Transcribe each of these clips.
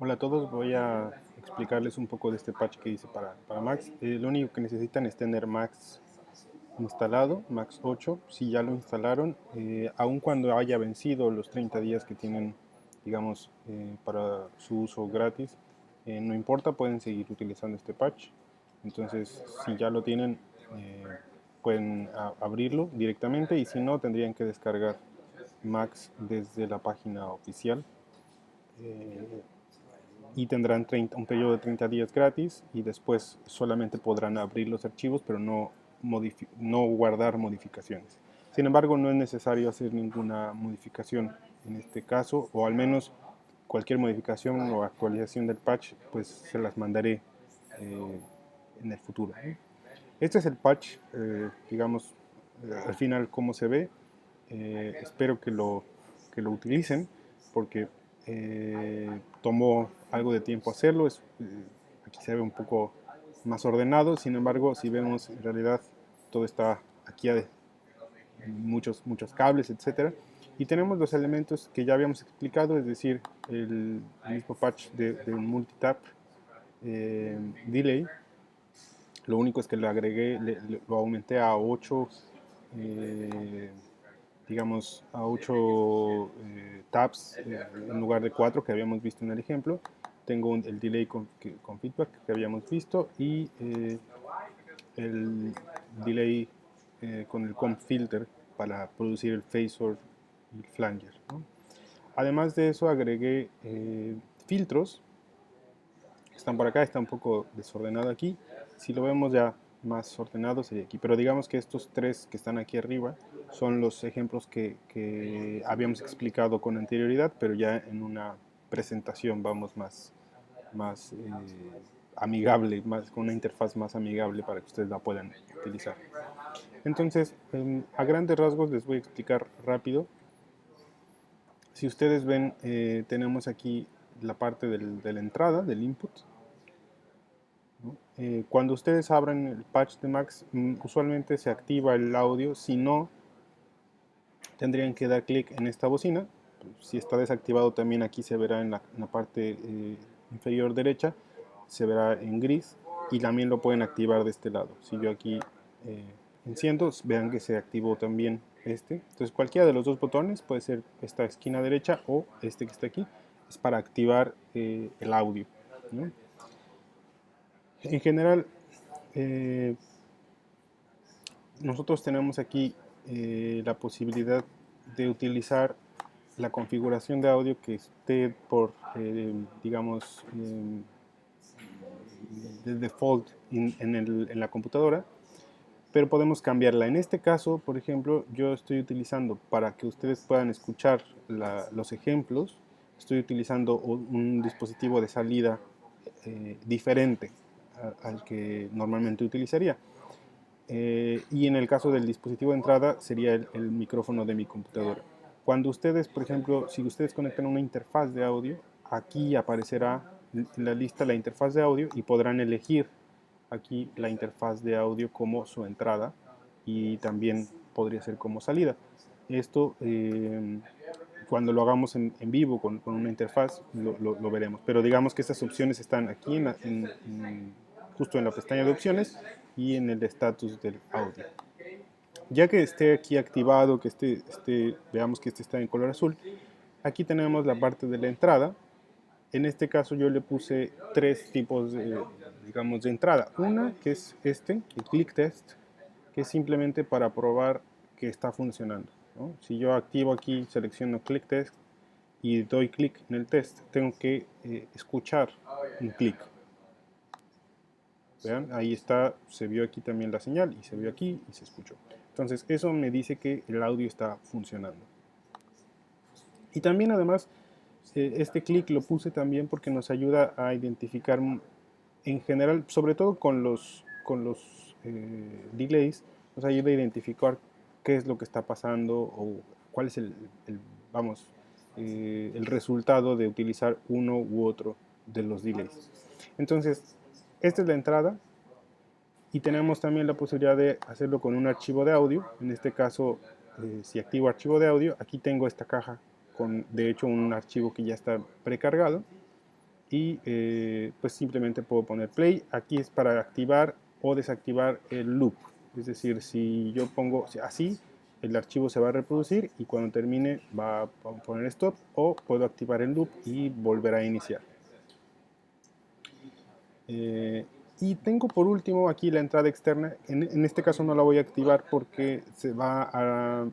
Hola a todos, voy a explicarles un poco de este patch que hice para Max. Lo único que necesitan es tener Max instalado, Max 8. Si ya lo instalaron, aun cuando haya vencido los 30 días que tienen, digamos, para su uso gratis, no importa, pueden seguir utilizando este patch. Entonces, si ya lo tienen, pueden abrirlo directamente, y si no, tendrían que descargar Max desde la página oficial. Y tendrán un periodo de 30 días gratis, y después solamente podrán abrir los archivos, pero no guardar modificaciones. Sin embargo, no es necesario hacer ninguna modificación en este caso, o al menos cualquier modificación o actualización del patch, pues se las mandaré eh, en el futuro. Este es el patch, digamos, al final cómo se ve. Espero que lo utilicen, porque tomó algo de tiempo hacerlo. Aquí se ve un poco más ordenado. Sin embargo, si vemos, en realidad todo está aquí, muchos cables, etcétera. Y tenemos los elementos que ya habíamos explicado, es decir, el mismo patch de un multitap delay. Lo único es que le agregué, lo aumenté a 8, digamos, a 8 tabs, en lugar de 4 que habíamos visto en el ejemplo. Tengo el delay con feedback que habíamos visto, y el delay con el comp filter para producir el phasor y el flanger, ¿no? Además de eso, agregué filtros que están por acá. Está un poco desordenado aquí. Si lo vemos ya más ordenado sería aquí, pero digamos que estos tres que están aquí arriba son los ejemplos que habíamos explicado con anterioridad, pero ya en una presentación, vamos, más amigable, con una interfaz más amigable para que ustedes la puedan utilizar. Entonces, a grandes rasgos les voy a explicar rápido. Si ustedes ven, tenemos aquí la parte de la entrada, del input, ¿no? Cuando ustedes abran el patch de Max, usualmente se activa el audio. Si no, tendrían que dar clic en esta bocina. Si está desactivado, también aquí se verá en la parte inferior derecha, se verá en gris, y también lo pueden activar de este lado. Si yo aquí eh, enciendo, vean que se activó también este. Entonces, cualquiera de los dos botones, puede ser esta esquina derecha o este que está aquí, es para activar el audio, ¿no? En general, eh, nosotros tenemos aquí la posibilidad de utilizar la configuración de audio que esté por, digamos, de default en la computadora, pero podemos cambiarla. En este caso, por ejemplo, yo estoy utilizando, para que ustedes puedan escuchar los ejemplos, estoy utilizando un dispositivo de salida diferente al que normalmente utilizaría. Y en el caso del dispositivo de entrada, sería el micrófono de mi computadora. Cuando ustedes, por ejemplo, si ustedes conectan una interfaz de audio, aquí aparecerá en la lista la interfaz de audio, y podrán elegir aquí la interfaz de audio como su entrada, y también podría ser como salida. Esto, cuando lo hagamos en vivo con una interfaz, lo veremos. Pero digamos que estas opciones están aquí justo en la pestaña de opciones y en el estatus del audio. Ya que esté aquí activado, que veamos que este está en color azul, aquí tenemos la parte de la entrada. En este caso yo le puse tres tipos digamos, de entrada. Una que es el click test, que es simplemente para probar que está funcionando, ¿no? Si yo activo aquí, selecciono click test y doy clic en el test, tengo que escuchar un clic. Vean, ahí está, se vio aquí también la señal, y se vio aquí y se escuchó. Entonces eso me dice que el audio está funcionando. Y también, además, este clic lo puse también porque nos ayuda a identificar, en general, sobre todo con los delays, nos ayuda a identificar qué es lo que está pasando, o cuál es vamos, el resultado de utilizar uno u otro de los delays. Entonces, esta es la entrada, y tenemos también la posibilidad de hacerlo con un archivo de audio. En este caso, si activo archivo de audio, aquí tengo esta caja con, de hecho, un archivo que ya está precargado, y pues simplemente puedo poner play. Aquí es para activar o desactivar el loop, es decir, si yo pongo así, el archivo se va a reproducir y cuando termine va a poner stop, o puedo activar el loop y volver a iniciar. Y tengo por último aquí la entrada externa. En este caso no la voy a activar porque se va a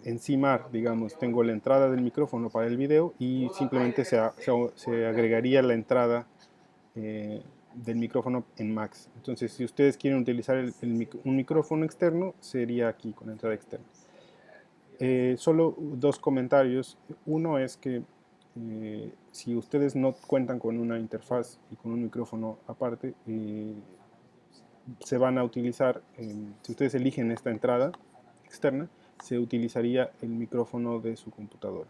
encimar, digamos. Tengo la entrada del micrófono para el video y simplemente se agregaría la entrada del micrófono en Max. Entonces, si ustedes quieren utilizar un micrófono externo, sería aquí con entrada externa. Solo dos comentarios. Uno es que si ustedes no cuentan con una interfaz y con un micrófono aparte, se van a utilizar, si ustedes eligen esta entrada externa, se utilizaría el micrófono de su computadora.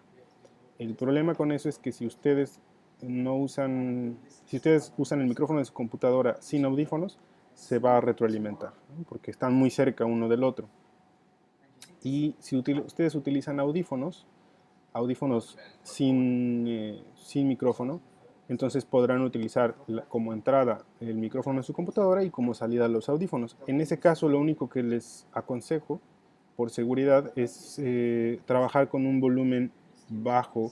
El problema con eso es que si ustedes usan el micrófono de su computadora sin audífonos, se va a retroalimentar, ¿no? Porque están muy cerca uno del otro. Y si ustedes utilizan audífonos sin micrófono, entonces podrán utilizar como entrada el micrófono de su computadora y como salida los audífonos. En ese caso, lo único que les aconsejo, por seguridad, es trabajar con un volumen bajo,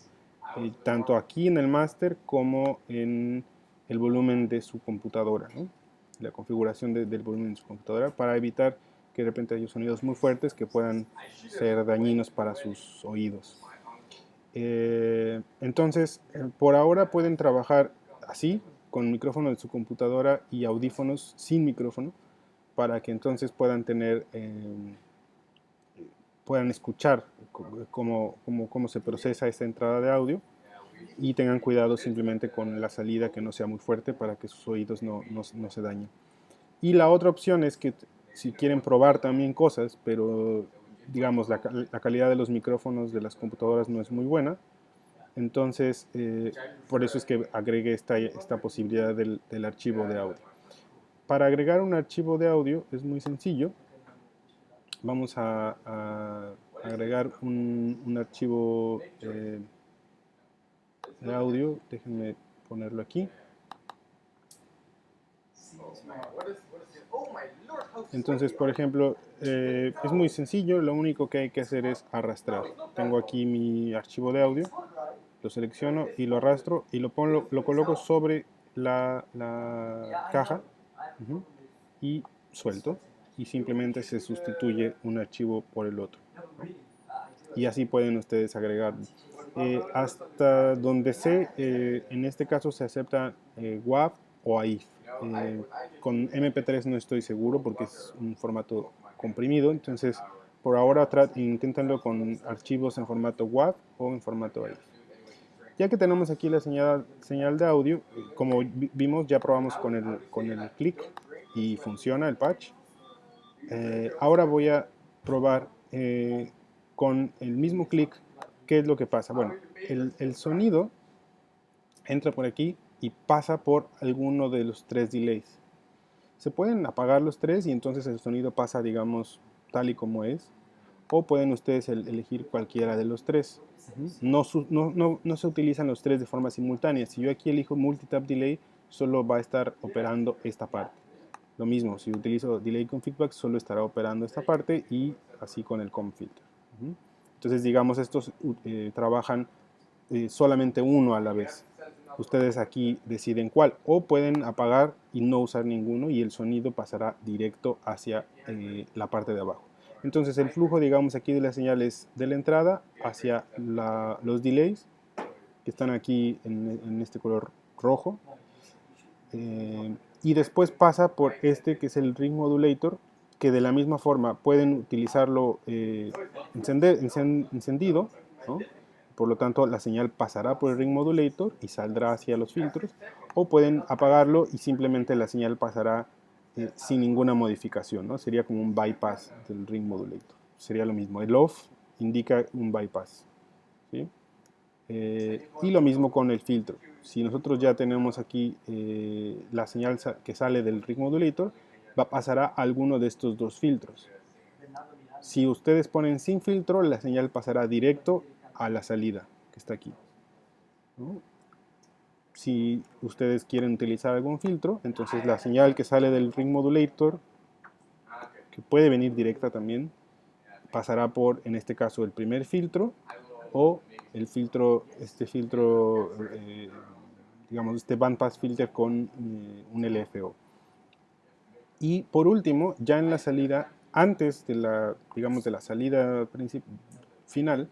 tanto aquí en el máster como en el volumen de su computadora, ¿no? La configuración del volumen de su computadora, para evitar que de repente haya sonidos muy fuertes que puedan ser dañinos para sus oídos. Entonces, por ahora pueden trabajar así, con micrófono de su computadora y audífonos sin micrófono, para que entonces puedan puedan escuchar cómo se procesa esta entrada de audio, y tengan cuidado simplemente con la salida, que no sea muy fuerte para que sus oídos no se dañen. Y la otra opción es que si quieren probar también cosas, pero digamos la calidad de los micrófonos de las computadoras no es muy buena, entonces por eso es que agregué esta posibilidad del archivo de audio. Para agregar un archivo de audio es muy sencillo. Vamos a agregar un archivo de audio. Déjenme ponerlo aquí. Entonces, por ejemplo, es muy sencillo. Lo único que hay que hacer es arrastrar. Tengo aquí mi archivo de audio, lo selecciono y lo arrastro y lo coloco sobre la caja, y suelto, y simplemente se sustituye un archivo por el otro, ¿no? Y así pueden ustedes agregar. Hasta donde sé, en este caso se acepta WAV o AIF. Con MP3 no estoy seguro porque es un formato comprimido, entonces por ahora inténtenlo con archivos en formato WAV o en formato AIF. Ya que tenemos aquí la señal de audio, como vimos, ya probamos con el clic y funciona el patch. Ahora voy a probar con el mismo clic. ¿Qué es lo que pasa? Bueno, el sonido entra por aquí y pasa por alguno de los tres delays. Se pueden apagar los tres y entonces el sonido pasa, digamos, tal y como es. O pueden ustedes elegir cualquiera de los tres. No se utilizan los tres de forma simultánea. Si yo aquí elijo multitap delay, solo va a estar operando esta parte. Lo mismo, si utilizo delay con feedback, solo estará operando esta parte, y así con el com filter. Entonces, digamos, estos trabajan solamente uno a la vez. Ustedes aquí deciden cuál, o pueden apagar y no usar ninguno y el sonido pasará directo hacia la parte de abajo. Entonces el flujo, digamos, aquí de las señales de la entrada hacia los delays, que están aquí en este color rojo, y después pasa por este que es el ring modulator, que de la misma forma pueden utilizarlo encendido, ¿no? Por lo tanto la señal pasará por el ring modulator y saldrá hacia los filtros, o pueden apagarlo y simplemente la señal pasará sin ninguna modificación, ¿no? Sería como un bypass del ring modulator. Sería lo mismo, el off indica un bypass, ¿sí? Y lo mismo con el filtro. Si nosotros ya tenemos aquí la señal que sale del ring modulator, pasará a alguno de estos dos filtros. Si ustedes ponen sin filtro, la señal pasará directo a la salida, que está aquí, ¿no? si ustedes quieren utilizar algún filtro, entonces la señal que sale del ring modulator, que puede venir directa también, pasará por, en este caso, el primer filtro o el filtro, digamos, este bandpass filter con un LFO. Y por último, ya en la salida, antes de la, digamos, de la salida final,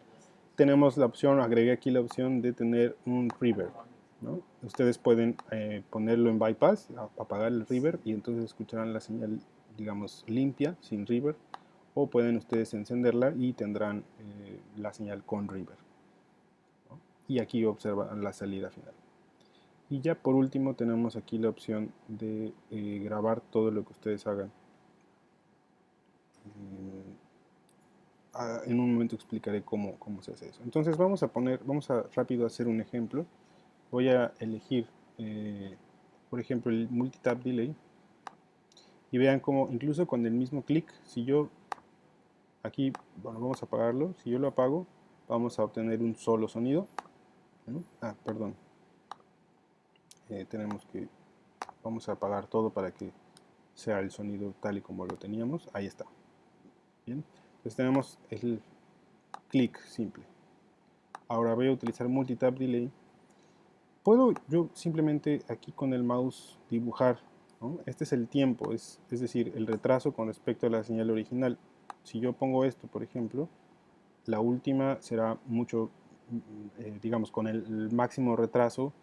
tenemos la opción, agregué aquí la opción de tener un reverb, ¿no? Ustedes pueden ponerlo en bypass, apagar el reverb y entonces escucharán la señal, digamos, limpia, sin reverb, o pueden ustedes encenderla y tendrán la señal con reverb, ¿no? Y aquí observan la salida final. Y ya por último tenemos aquí la opción de grabar todo lo que ustedes hagan. En un momento explicaré cómo se hace eso. Entonces vamos a rápido hacer un ejemplo. Voy a elegir, por ejemplo, el multitap delay. Y vean cómo incluso con el mismo clic, si yo aquí, bueno, vamos a apagarlo. Si yo lo apago, vamos a obtener un solo sonido, ¿no? Perdón. Vamos a apagar todo para que sea el sonido tal y como lo teníamos. Ahí está. Bien. Entonces tenemos el clic simple. Ahora voy a utilizar multitap delay. Puedo yo simplemente aquí con el mouse dibujar, ¿no? Este es el tiempo, es decir, el retraso con respecto a la señal original. Si yo pongo esto, por ejemplo, la última será mucho, digamos, con el máximo retraso,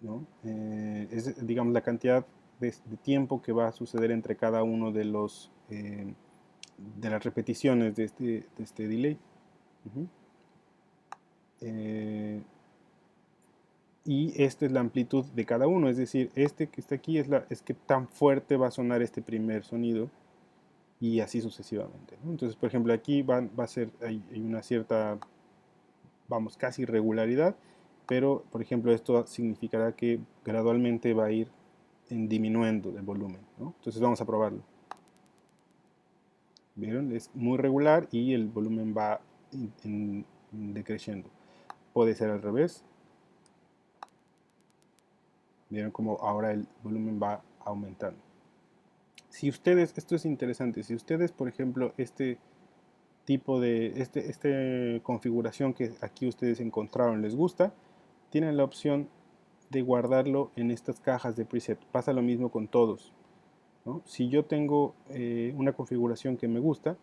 ¿no? Es, digamos, la cantidad de tiempo que va a suceder entre cada uno de los de las repeticiones de este delay. Y esta es la amplitud de cada uno, es decir, este que está aquí es que tan fuerte va a sonar este primer sonido y así sucesivamente, ¿no? Entonces, por ejemplo, aquí va a ser, hay una cierta, vamos, casi regularidad, pero, por ejemplo, esto significará que gradualmente va a ir disminuyendo el volumen, ¿no? Entonces vamos a probarlo. ¿Vieron? Es muy regular y el volumen va decreciendo. Puede ser al revés. Vieron como ahora el volumen va aumentando. Si ustedes, esto es interesante, si ustedes, por ejemplo, este tipo de, esta configuración que aquí ustedes encontraron les gusta, tienen la opción de guardarlo en estas cajas de preset. Pasa lo mismo con todos, ¿no? Si yo tengo una configuración que me gusta,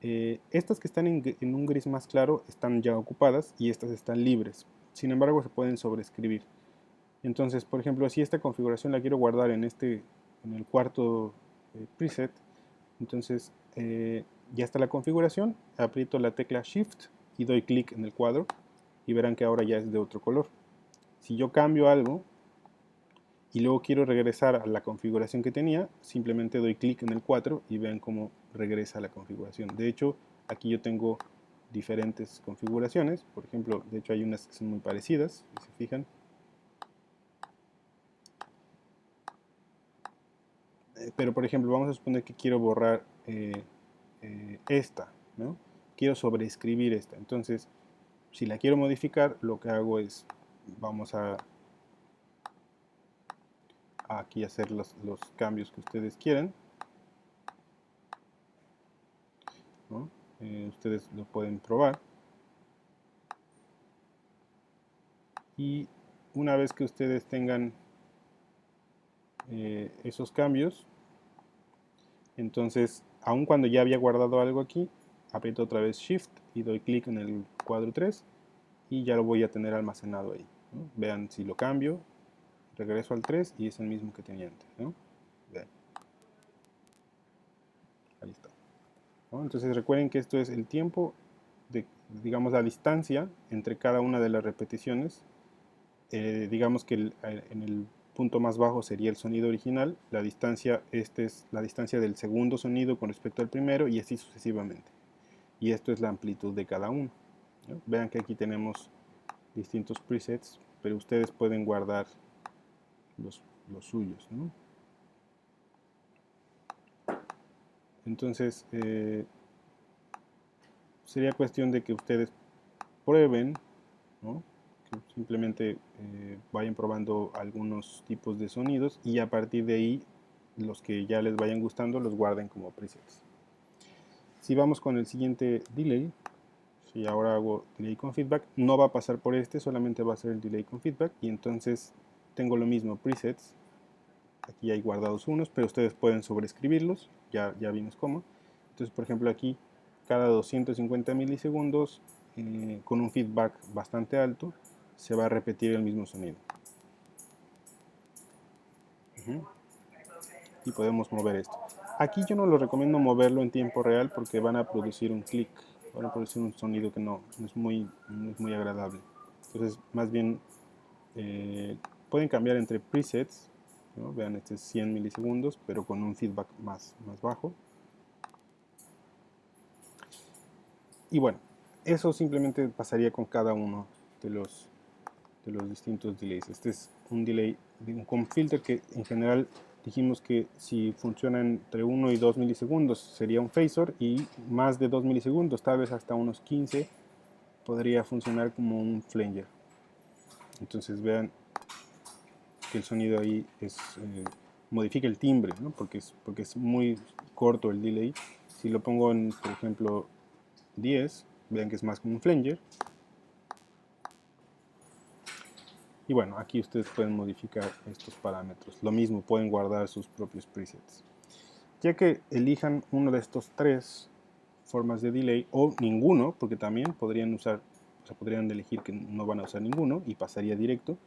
estas que están en un gris más claro están ya ocupadas y estas están libres. Sin embargo, se pueden sobreescribir. Entonces, por ejemplo, si esta configuración la quiero guardar en el cuarto preset, entonces ya está la configuración, aprieto la tecla Shift y doy clic en el cuadro y verán que ahora ya es de otro color. Si yo cambio algo y luego quiero regresar a la configuración que tenía, simplemente doy clic en el 4 y vean cómo regresa a la configuración. De hecho, aquí yo tengo diferentes configuraciones, por ejemplo, de hecho hay unas que son muy parecidas, si se fijan. Pero por ejemplo, vamos a suponer que quiero borrar esta, ¿no? Quiero sobreescribir esta. Entonces, si la quiero modificar, lo que hago es, vamos a aquí hacer los cambios que ustedes quieren, ¿no? Ustedes lo pueden probar. Y una vez que ustedes tengan esos cambios, entonces, aun cuando ya había guardado algo aquí, aprieto otra vez Shift y doy clic en el cuadro 3 y ya lo voy a tener almacenado ahí, ¿no? Vean si lo cambio, regreso al 3 y es el mismo que tenía antes, ¿no? Vean. Ahí está, ¿no? Entonces recuerden que esto es el tiempo, digamos la distancia entre cada una de las repeticiones. Digamos que en el punto más bajo sería el sonido original, la distancia, esta es la distancia del segundo sonido con respecto al primero y así sucesivamente. Y esto es la amplitud de cada uno, ¿no? Vean que aquí tenemos distintos presets, pero ustedes pueden guardar los suyos, ¿no? Entonces, sería cuestión de que ustedes prueben, ¿no? Simplemente vayan probando algunos tipos de sonidos y a partir de ahí los que ya les vayan gustando los guarden como presets. Si vamos con el siguiente delay, si ahora hago delay con feedback, no va a pasar por este, solamente va a ser el delay con feedback y entonces tengo lo mismo, presets. Aquí hay guardados unos, pero ustedes pueden sobreescribirlos, ya vimos cómo. Entonces, por ejemplo, aquí cada 250 milisegundos, con un feedback bastante alto, se va a repetir el mismo sonido. Y podemos mover esto. Aquí yo no lo recomiendo moverlo en tiempo real porque van a producir un clic, van a producir un sonido que no es muy agradable. Entonces, más bien, pueden cambiar entre presets, ¿no? Vean, este es 100 milisegundos, pero con un feedback más bajo. Y bueno, eso simplemente pasaría con cada uno de los distintos delays. Este es un delay con filter que en general dijimos que si funciona entre 1 y 2 milisegundos sería un phasor, y más de 2 milisegundos, tal vez hasta unos 15, podría funcionar como un flanger. Entonces vean que el sonido ahí modifica el timbre, ¿no? porque es muy corto el delay. Si lo pongo en, por ejemplo, 10, vean que es más como un flanger. Y bueno, aquí ustedes pueden modificar estos parámetros. Lo mismo, pueden guardar sus propios presets. Ya que elijan uno de estos tres formas de delay, o ninguno, porque también podrían usar, o sea, podrían elegir que no van a usar ninguno y pasaría directo.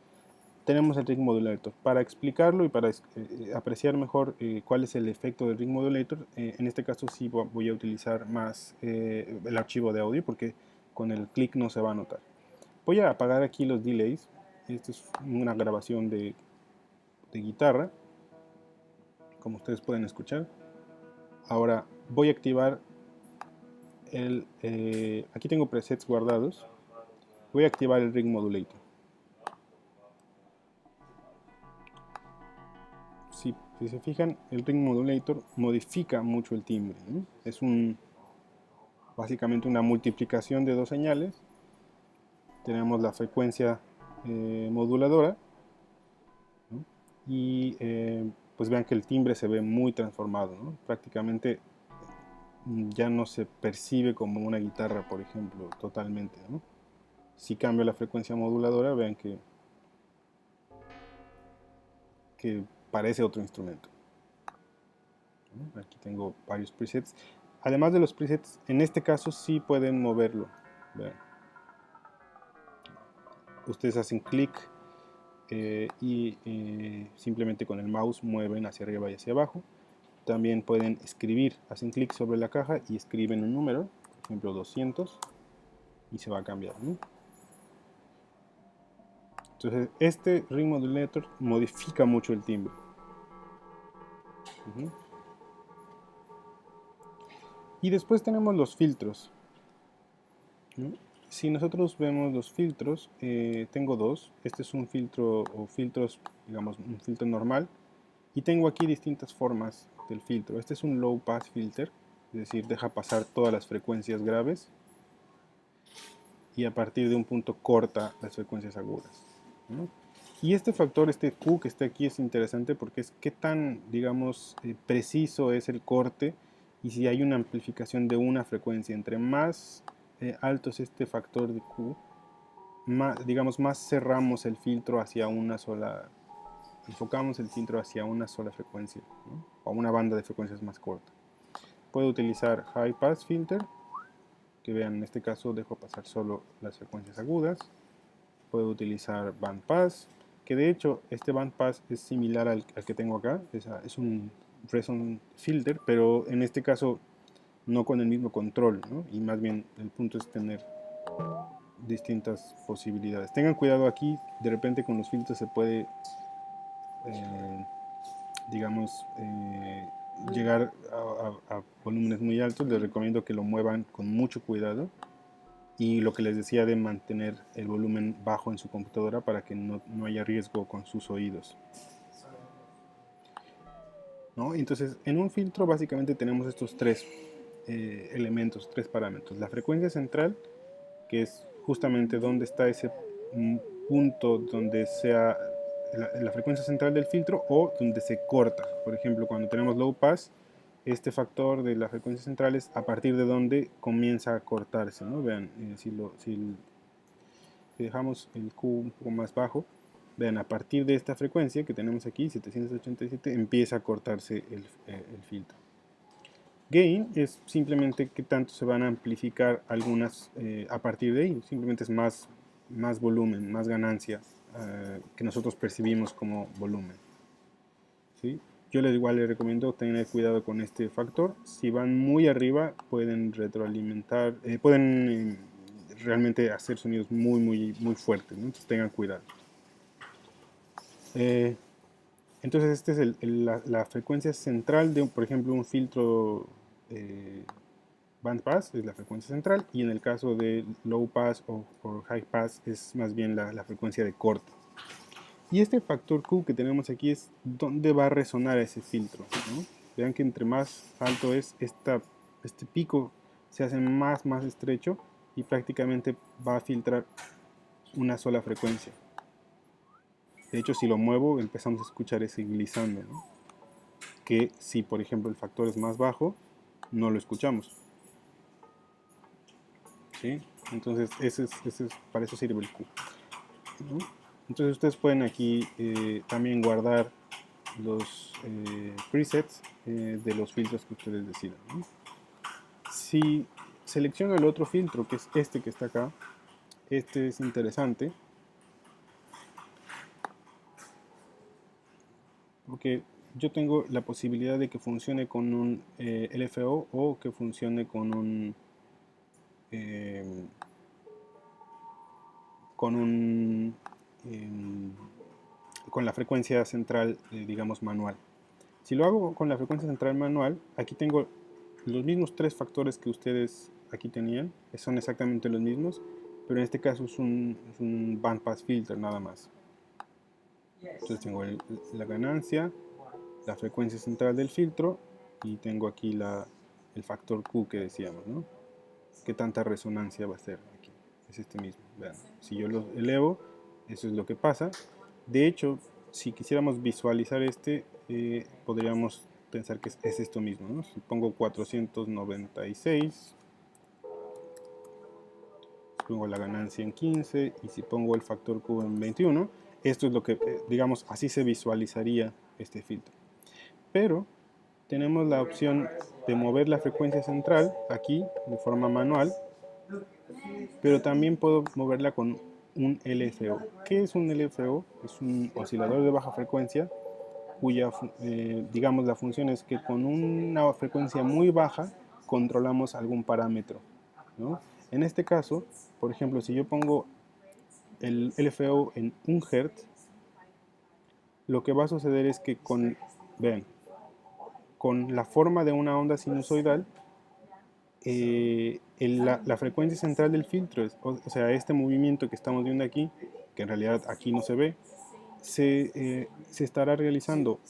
Tenemos el Ring Modulator. Para explicarlo y para apreciar mejor cuál es el efecto del Ring Modulator, en este caso sí voy a utilizar más el archivo de audio, porque con el clic no se va a notar. Voy a apagar aquí los delays. Esta es una grabación de guitarra, como ustedes pueden escuchar. Ahora voy a activar aquí tengo presets guardados. Voy a activar el Ring Modulator. Si se fijan, el Ring Modulator modifica mucho el timbre, ¿no? Es básicamente una multiplicación de dos señales. Tenemos la frecuencia moduladora, ¿no? Y pues vean que el timbre se ve muy transformado, ¿no? Prácticamente ya no se percibe como una guitarra, por ejemplo, totalmente, ¿no? Si cambio la frecuencia moduladora, vean que parece otro instrumento, ¿no? Aquí tengo varios presets. Además de los presets, en este caso sí pueden moverlo. Vean. Ustedes hacen clic y simplemente con el mouse mueven hacia arriba y hacia abajo. También pueden escribir, hacen clic sobre la caja y escriben un número, por ejemplo 200, y se va a cambiar, ¿no? Entonces este Ring Modulator modifica mucho el timbre. Y después tenemos los filtros, ¿no? Si nosotros vemos los filtros, tengo dos. Este es un filtro o filtros, digamos, un filtro normal. Y tengo aquí distintas formas del filtro. Este es un low pass filter, es decir, deja pasar todas las frecuencias graves y a partir de un punto corta las frecuencias agudas, ¿no? Y este factor, este Q que está aquí, es interesante porque es qué tan, digamos, preciso es el corte y si hay una amplificación de una frecuencia. Entre más alto es este factor de Q, más, digamos, más cerramos el filtro hacia una sola, enfocamos el filtro hacia una sola frecuencia, ¿no? O una banda de frecuencias más corta. Puedo utilizar High Pass Filter, que vean, en este caso dejo pasar solo las frecuencias agudas. Puedo utilizar Band Pass, que de hecho este Band Pass es similar al que tengo acá, es un Resonant Filter, pero en este caso no con el mismo control, ¿no? Y más bien el punto es tener distintas posibilidades. Tengan cuidado aquí, de repente con los filtros se puede, digamos, llegar a volúmenes muy altos. Les recomiendo que lo muevan con mucho cuidado. Y lo que les decía de mantener el volumen bajo en su computadora para que no haya riesgo con sus oídos, ¿no? Entonces, en un filtro básicamente tenemos estos tres elementos, tres parámetros. La frecuencia central, que es justamente donde está ese punto donde sea la frecuencia central del filtro o donde se corta. Por ejemplo, cuando tenemos low pass, este factor de la frecuencia central es a partir de donde comienza a cortarse, ¿no? Vean, si dejamos el Q un poco más bajo, vean, a partir de esta frecuencia que tenemos aquí, 787, empieza a cortarse el filtro. Gain es simplemente que tanto se van a amplificar algunas a partir de ahí, simplemente es más volumen, más ganancia que nosotros percibimos como volumen. ¿Sí? Yo igual les recomiendo tener cuidado con este factor. Si van muy arriba pueden retroalimentar, pueden realmente hacer sonidos muy fuertes, ¿no? Entonces tengan cuidado. Entonces esta es la frecuencia central de, por ejemplo, un filtro band pass, es la frecuencia central, y en el caso de low pass o high pass es más bien la frecuencia de corte. Y este factor Q que tenemos aquí es donde va a resonar ese filtro, ¿no? Vean que entre más alto es este pico, se hace más estrecho y prácticamente va a filtrar una sola frecuencia. De hecho, si lo muevo, empezamos a escuchar ese glissando, ¿no? Que si, por ejemplo, el factor es más bajo, no lo escuchamos. ¿Sí? Entonces, para eso sirve el Q, ¿no? Entonces, ustedes pueden aquí también guardar los presets de los filtros que ustedes decidan, ¿no? Si selecciono el otro filtro, que es este que está acá, este es interesante porque yo tengo la posibilidad de que funcione con un LFO o que funcione con un eh, con un con la frecuencia central, digamos, manual. Si lo hago con la frecuencia central manual, aquí tengo los mismos tres factores que ustedes aquí tenían, son exactamente los mismos, pero en este caso es un bandpass filter nada más. Entonces tengo la ganancia, la frecuencia central del filtro y tengo aquí el factor Q que decíamos, ¿no? ¿Qué tanta resonancia va a ser aquí? Es este mismo. Vean, si yo lo elevo, eso es lo que pasa. De hecho, si quisiéramos visualizar podríamos pensar que es esto mismo, ¿no? Si pongo 496, pongo la ganancia en 15 y si pongo el factor Q en 21, esto es lo que, digamos, así se visualizaría este filtro. Pero tenemos la opción de mover la frecuencia central aquí de forma manual, pero también puedo moverla con un LFO. ¿Qué es un LFO? Es un oscilador de baja frecuencia cuya, digamos, la función es que con una frecuencia muy baja controlamos algún parámetro, ¿no? En este caso, por ejemplo, si yo pongo el LFO en 1 Hz, lo que va a suceder es que vean, con la forma de una onda sinusoidal, la frecuencia central del filtro, o sea, este movimiento que estamos viendo aquí, que en realidad aquí no se ve, se estará realizando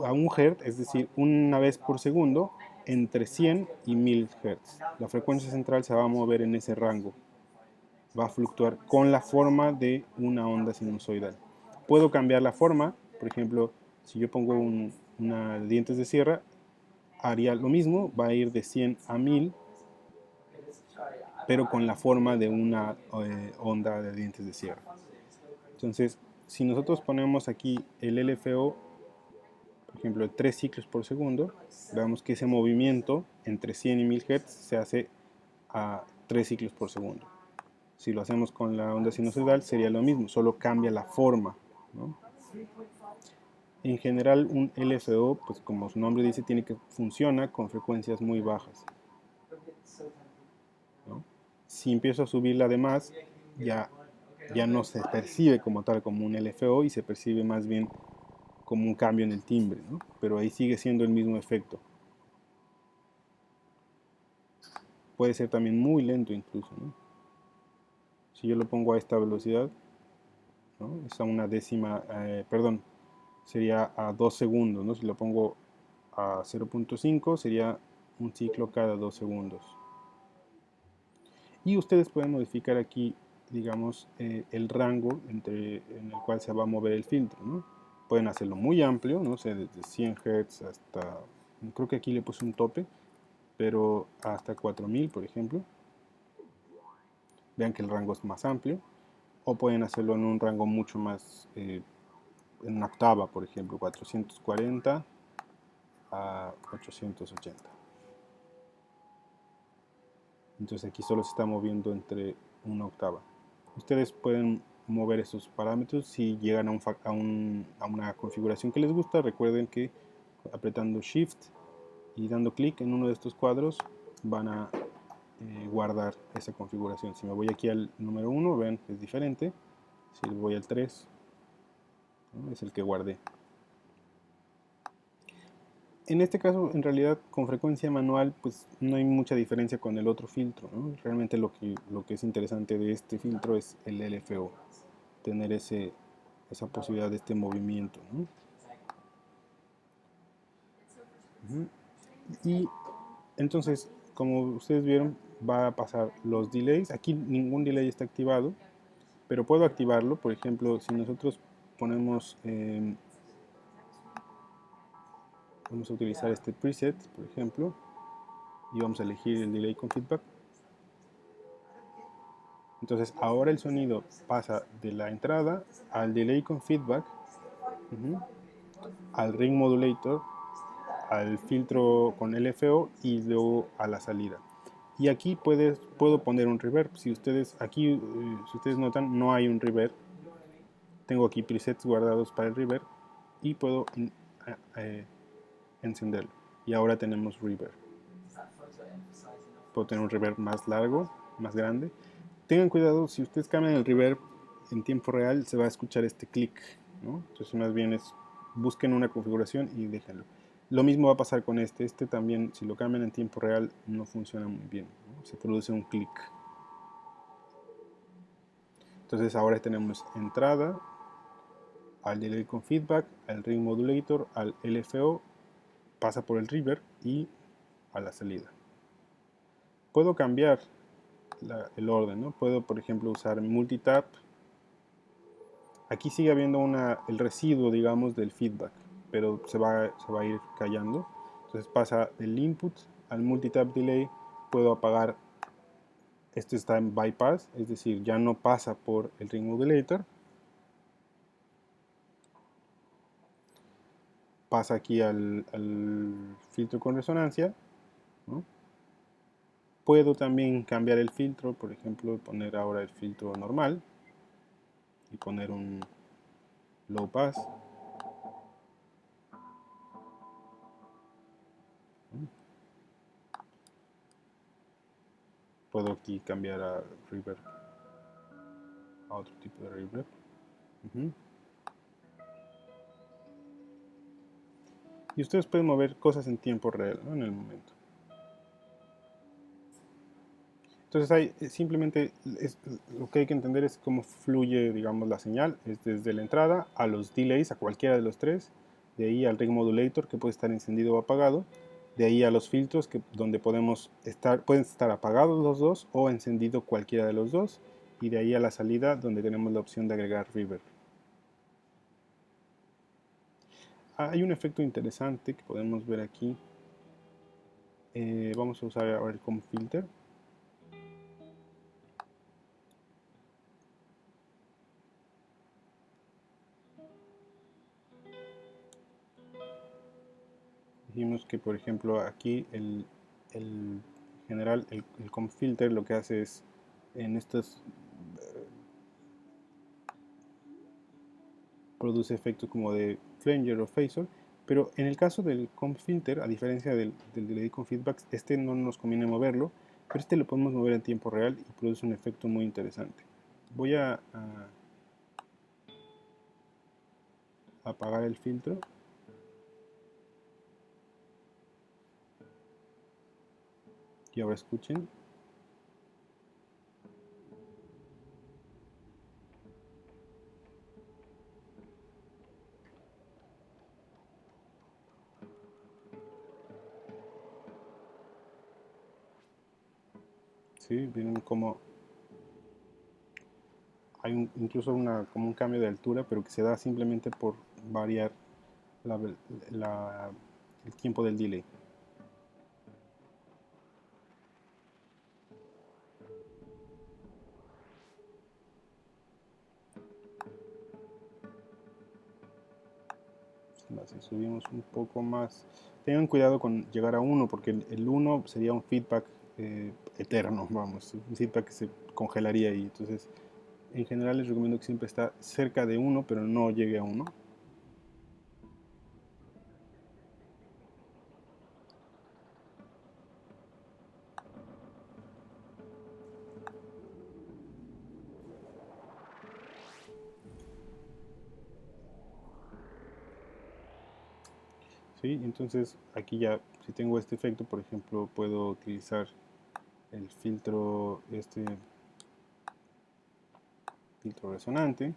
a 1 Hz, es decir, una vez por segundo, entre 100 y 1000 Hz. La frecuencia central se va a mover en ese rango, va a fluctuar con la forma de una onda sinusoidal. Puedo cambiar la forma, por ejemplo, si yo pongo una de dientes de sierra, haría lo mismo, va a ir de 100 a 1000, pero con la forma de una onda de dientes de sierra. Entonces, si nosotros ponemos aquí el LFO, por ejemplo, 3 ciclos por segundo, veamos que ese movimiento entre 100 y 1000 Hz se hace a 3 ciclos por segundo. Si lo hacemos con la onda sinusoidal sería lo mismo, solo cambia la forma, ¿no? En general un LFO, pues como su nombre dice, funciona con frecuencias muy bajas, ¿no? Si empiezo a subirla de más, ya no se percibe como tal como un LFO y se percibe más bien como un cambio en el timbre, ¿no? Pero ahí sigue siendo el mismo efecto. Puede ser también muy lento incluso, ¿no? Si yo lo pongo a esta velocidad, ¿no? Es a una décima, perdón, sería a 2 segundos, ¿no? Si lo pongo a 0.5 sería un ciclo cada 2 segundos. Y ustedes pueden modificar aquí digamos, el rango en el cual se va a mover el filtro, ¿no? Pueden hacerlo muy amplio, no sé, desde 100 Hz hasta, creo que aquí le puse un tope, pero hasta 4000, por ejemplo. Vean que el rango es más amplio. O pueden hacerlo en un rango mucho más, en una octava, por ejemplo, 440 a 880. Entonces aquí solo se está moviendo entre una octava. Ustedes pueden mover esos parámetros si llegan a una configuración que les gusta. Recuerden que apretando Shift y dando clic en uno de estos cuadros van a guardar esa configuración. Si me voy aquí al número 1, ven que es diferente. Si voy al 3, ¿no? Es el que guardé. En este caso, en realidad, con frecuencia manual, pues no hay mucha diferencia con el otro filtro, ¿no? Realmente lo que es interesante de este filtro es el LFO, tener esa posibilidad de este movimiento, ¿no? Y entonces, como ustedes vieron, va a pasar los delays. Aquí ningún delay está activado, pero puedo activarlo. Por ejemplo, si nosotros ponemos, vamos a utilizar este preset, por ejemplo, y vamos a elegir el delay con feedback. Entonces ahora el sonido pasa de la entrada al delay con feedback, al ring modulator, al filtro con LFO y luego a la salida. Y aquí puedo poner un reverb. Si ustedes aquí, si ustedes notan, no hay un reverb. Tengo aquí presets guardados para el reverb y puedo encenderlo. Y ahora tenemos reverb. Puedo tener un reverb más largo, más grande. Tengan cuidado, si ustedes cambian el reverb en tiempo real, se va a escuchar este clic, ¿no? Entonces más bien busquen una configuración y déjenlo. Lo mismo va a pasar con este también, si lo cambian en tiempo real, no funciona muy bien, ¿no? Se produce un clic. Entonces ahora tenemos entrada, al delay con feedback, al ring modulator, al LFO, pasa por el reverb y a la salida. Puedo cambiar el orden, ¿no? Puedo, por ejemplo, usar multitap. Aquí sigue habiendo el residuo, digamos, del feedback, pero se va a ir callando. Entonces pasa del input al multitap delay. Puedo apagar, este está en bypass, es decir, ya no pasa por el ring modulator. Pasa aquí al filtro con resonancia, ¿no? Puedo también cambiar el filtro, por ejemplo, poner ahora el filtro normal y poner un low pass. Puedo aquí cambiar a reverb, a otro tipo de reverb. Y ustedes pueden mover cosas en tiempo real, ¿no? En el momento. Entonces simplemente lo que hay que entender es cómo fluye, digamos, la señal. Es desde la entrada a los delays, a cualquiera de los tres. De ahí al ring modulator, que puede estar encendido o apagado. De ahí a los filtros, donde pueden estar apagados los dos o encendido cualquiera de los dos. Y de ahí a la salida, donde tenemos la opción de agregar reverb. Hay un efecto interesante que podemos ver aquí. Vamos a usar ahora el comb filter. Dijimos que, por ejemplo, aquí el general, el comb filter lo que hace es, en estos, produce efectos como de flanger o phasor, pero en el caso del comb filter, a diferencia del delay con feedback, este no nos conviene moverlo, pero este lo podemos mover en tiempo real y produce un efecto muy interesante. Voy a apagar el filtro. Y ahora escuchen. ¿Sí? Miren cómo incluso como un cambio de altura, pero que se da simplemente por variar el tiempo del delay. Si subimos un poco más, tengan cuidado con llegar a 1, porque el 1 sería un feedback eterno, vamos, un feedback que se congelaría ahí. Entonces, en general les recomiendo que siempre está cerca de 1, pero no llegue a 1. ¿Sí? Entonces, aquí ya, si tengo este efecto, por ejemplo, puedo utilizar el filtro, filtro resonante.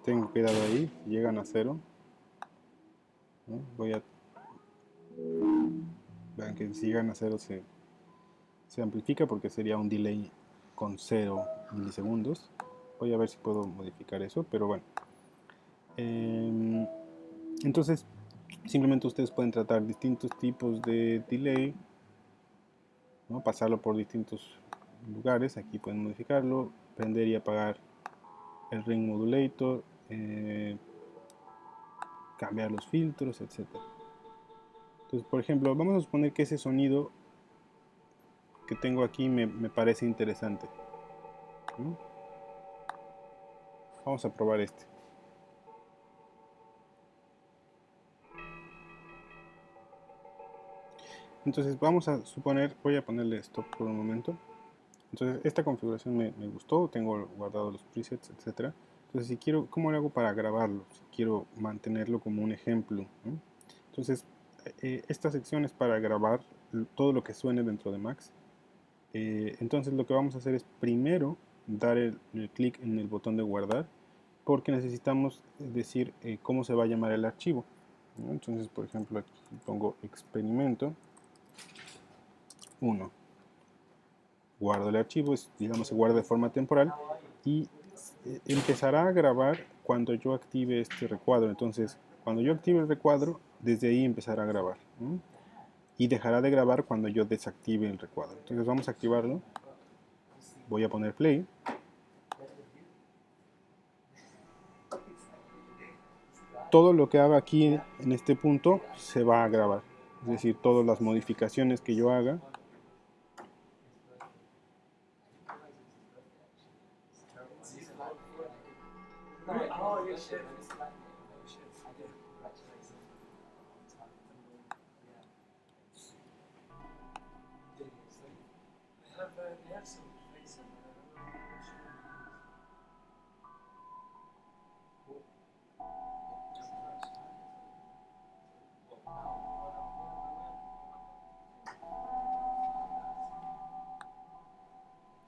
Tengo cuidado ahí, llegan a 0. ¿No? Vean que si llegan a 0 se amplifica porque sería un delay con 0 milisegundos. Voy a ver si puedo modificar eso, pero bueno. Entonces, simplemente ustedes pueden tratar distintos tipos de delay, ¿no? Pasarlo por distintos lugares. Aquí pueden modificarlo, prender y apagar el ring modulator, cambiar los filtros, etc. Entonces, por ejemplo, vamos a suponer que ese sonido que tengo aquí me parece interesante, ¿no? Vamos a probar este. Entonces vamos a suponer, voy a ponerle stop por un momento. Entonces esta configuración me gustó, tengo guardado los presets, etc. Entonces si quiero, ¿cómo lo hago para grabarlo? Si quiero mantenerlo como un ejemplo, ¿no? Entonces esta sección es para grabar todo lo que suene dentro de Max. Entonces lo que vamos a hacer es primero dar el clic en el botón de guardar, porque necesitamos decir cómo se va a llamar el archivo, ¿no? Entonces, por ejemplo, aquí pongo experimento 1. Guardo el archivo, digamos se guarda de forma temporal y empezará a grabar cuando yo active este recuadro. Entonces, cuando yo active el recuadro, desde ahí empezará a grabar, ¿no? Y dejará de grabar cuando yo desactive el recuadro. Entonces vamos a activarlo. Voy a poner play. Todo lo que haga aquí en este punto se va a grabar. Es decir, todas las modificaciones que yo haga.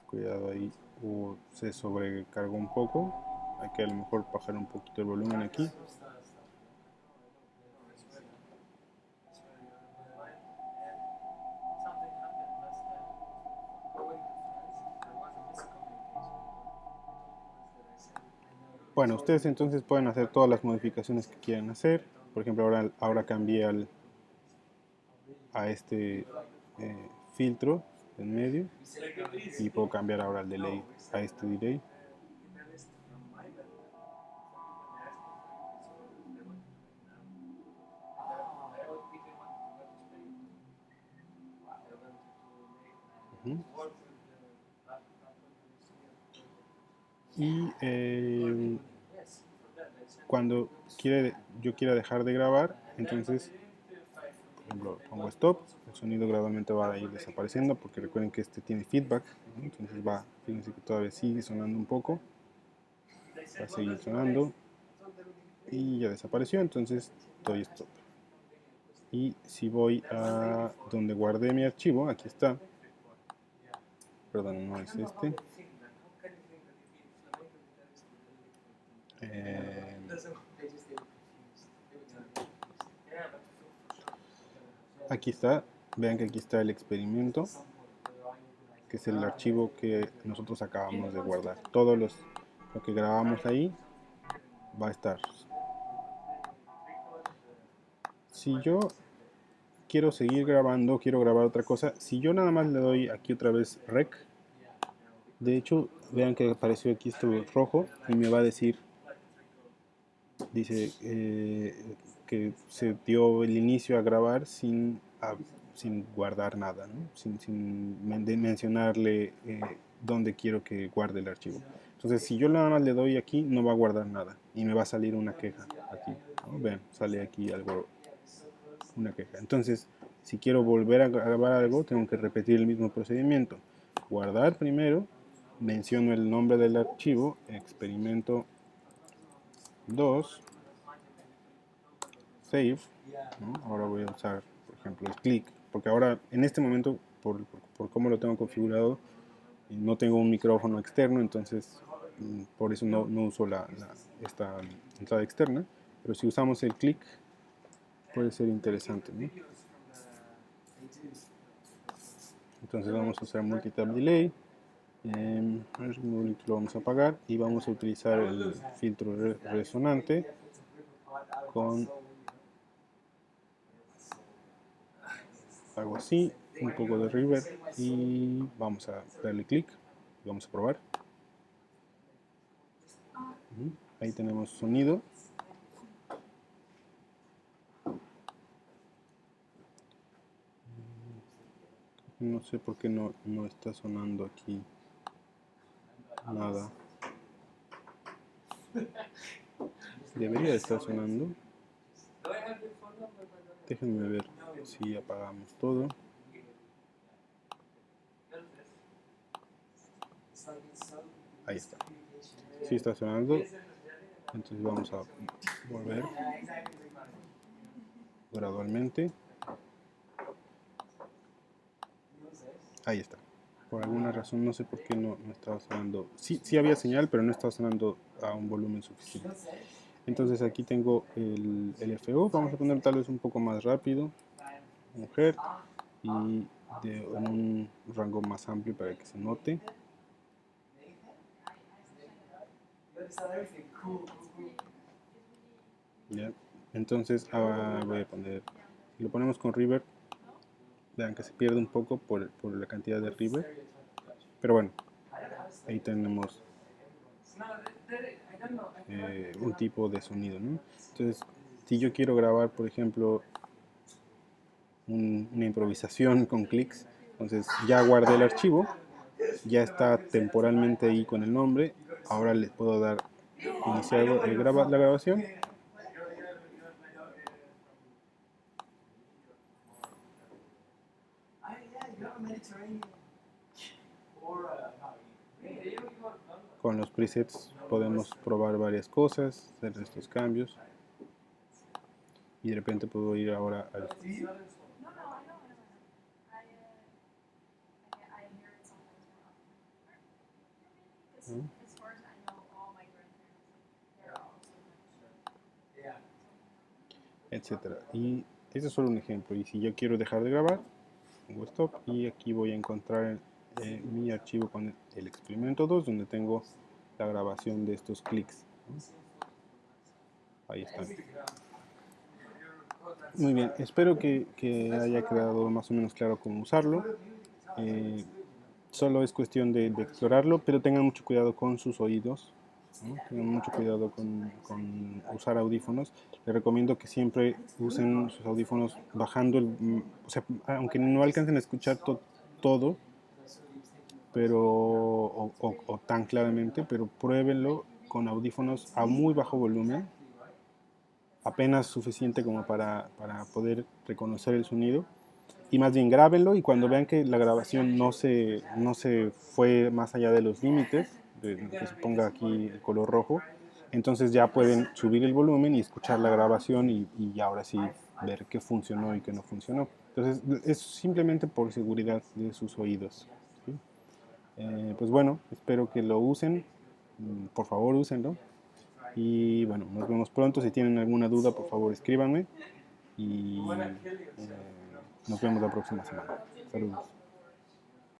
Cuidado ahí, se sobrecargó un poco. Hay que a lo mejor bajar un poquito el volumen aquí. Bueno, ustedes entonces pueden hacer todas las modificaciones que quieran hacer. Por ejemplo, ahora cambié a este filtro en medio y puedo cambiar ahora el delay a este delay. Y cuando yo quiera dejar de grabar, entonces por ejemplo pongo stop, el sonido gradualmente va a ir desapareciendo porque recuerden que este tiene feedback, ¿no? Entonces fíjense que todavía sigue sonando un poco, va a seguir sonando. y ya desapareció, entonces doy stop. Y si voy a donde guardé mi archivo, aquí está, perdón, no es este, aquí está, vean que aquí está el experimento, que es el archivo que nosotros acabamos de guardar. Todo lo que grabamos ahí va a estar. Si yo quiero seguir grabando, quiero grabar otra cosa, si yo nada más le doy aquí otra vez rec, de hecho, vean que apareció aquí esto rojo y me va a decir, dice que se dio el inicio a grabar sin guardar nada, ¿no? sin mencionarle dónde quiero que guarde el archivo. Entonces, si yo nada más le doy aquí, no va a guardar nada y me va a salir una queja aquí, ¿no? Vean, sale aquí algo, una queja. Entonces, si quiero volver a grabar algo, tengo que repetir el mismo procedimiento. Guardar primero, menciono el nombre del archivo, experimento 2, save, ¿no? Ahora voy a usar, por ejemplo, el click, porque ahora en este momento, por cómo lo tengo configurado, no tengo un micrófono externo, entonces por eso no uso esta entrada externa, pero si usamos el click puede ser interesante, ¿no? Entonces vamos a usar multitap delay, lo vamos a apagar y vamos a utilizar el filtro resonante con algo así, un poco de reverb y vamos a darle clic, vamos a probar. Ahí tenemos sonido. No sé por qué no está sonando aquí nada. Debería estar sonando. Déjenme ver si apagamos todo. Ahí está. Sí está sonando. Entonces vamos a volver gradualmente. Ahí está. Por alguna razón, no sé por qué no estaba sonando. Sí había señal, pero no estaba sonando a un volumen suficiente. Entonces aquí tengo el FO. Vamos a poner tal vez un poco más rápido. Un Hertz. Y en un rango más amplio para que se note. ¿Ya? Entonces ahora voy a poner, si lo ponemos con reverb, vean que se pierde un poco por la cantidad de reverb, pero bueno, ahí tenemos un tipo de sonido, ¿no? Entonces, si yo quiero grabar, por ejemplo, una improvisación con clics, entonces ya guardé el archivo, ya está temporalmente ahí con el nombre, ahora le puedo dar iniciar la grabación. Con los presets podemos probar varias cosas, hacer estos cambios. Y de repente puedo ir ahora al... etcétera. Y ese es solo un ejemplo. Y si yo quiero dejar de grabar, pongo stop y aquí voy a encontrar mi archivo con el experimento 2 donde tengo la grabación de estos clics. Ahí están. Muy bien, espero que haya quedado más o menos claro cómo usarlo. Solo es cuestión de explorarlo, pero tengan mucho cuidado con sus oídos, ¿no? Tengan mucho cuidado con usar audífonos. Les recomiendo que siempre usen sus audífonos bajando o sea, aunque no alcancen a escuchar todo, pero o tan claramente, pero pruébenlo con audífonos a muy bajo volumen, apenas suficiente como para poder reconocer el sonido. Y más bien grábenlo y cuando vean que la grabación no se fue más allá de los límites, que se ponga aquí el color rojo, Entonces ya pueden subir el volumen y escuchar la grabación y ahora sí ver qué funcionó y qué no funcionó. Entonces es simplemente por seguridad de sus oídos. ¿Sí? Pues bueno, espero que lo usen. Por favor, úsenlo. Y bueno, nos vemos pronto. Si tienen alguna duda, por favor, escríbanme. Y nos vemos la próxima semana. Saludos.